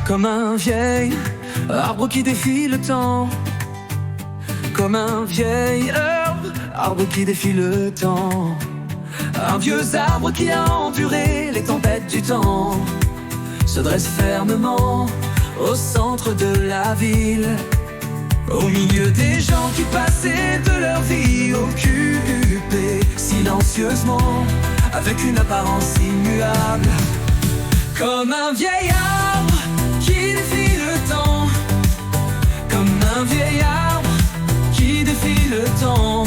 Comme un vieil arbre qui défie le temps. Comme un vieil arbre qui défie le temps. Un vieux arbre qui a enduré les tempêtes du temps se dresse fermement au centre de la ville, au milieu des gens qui passaient de leur vie occupés silencieusement avec une apparence immuable. Comme un vieil arbre qui défie le temps. Comme un vieil arbre qui défie le temps.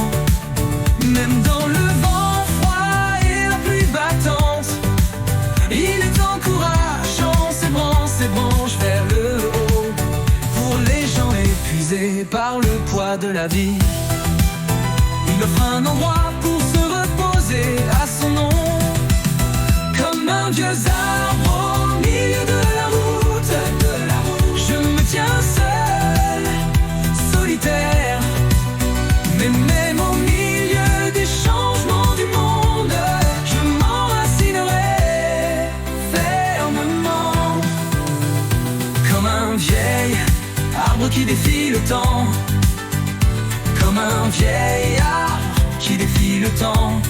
Même dans le vent froid et la pluie battante, il est encourageant ses branches vers le haut. Pour les gens épuisés par le poids de la vie, il offre un endroit pour se reposer à son nom. Comme un vieux arbre au milieu de la route, je me tiens seul, solitaire. Mais même au milieu des changements du monde, je m'enracinerai fermement. Comme un vieil arbre qui défie le temps. Comme un vieil arbre qui défie le temps.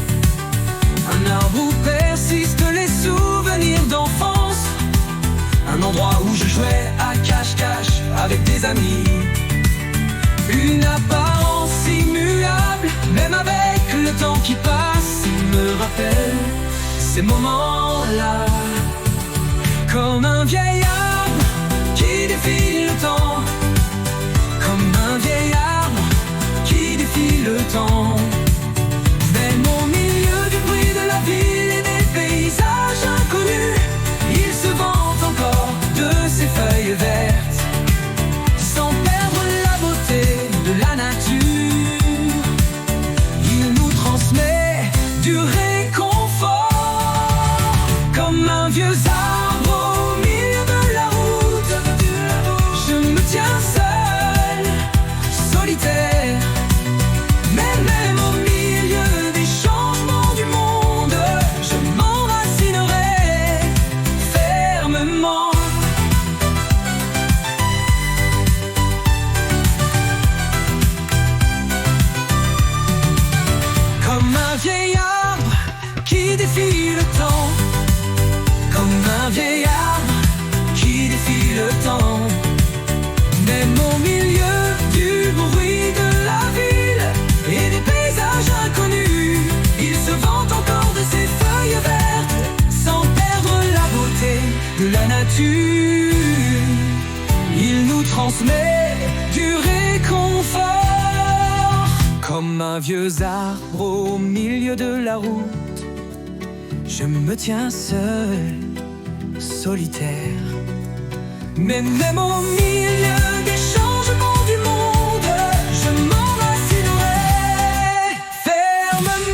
Un arbre où persistent les souvenirs d'enfance. Un endroit où je jouais à cache-cache avec des amis. Une apparence immuable, même avec le temps qui passe, il me rappelle ces moments-là. Comme un vieil arbre qui défie le temps. Comme un vieil arbre qui défie le temps. Même au milieu du bruit de la ville et des paysages inconnus, il se vante encore de ses feuilles vertes, sans perdre la beauté de la nature. Il nous transmet du réconfort. Comme un vieux arbre au milieu de la route, je me tiens seul, solitaire. Mais même au milieu des changements du monde, je m'enracinerai fermement. Comme un vieil arbre qui défie le temps. Comme un vieil arbre qui défie le temps. Même au milieu du bruit de la ville et des paysages inconnus, il se vante encore de ses feuilles vertes, sans perdre la beauté de la nature. Il nous transmet du réconfort. Comme un vieux arbre au milieu de la route, je me tiens seul, solitaire. Mais même au milieu des changements du monde, je m'enracinerai fermement.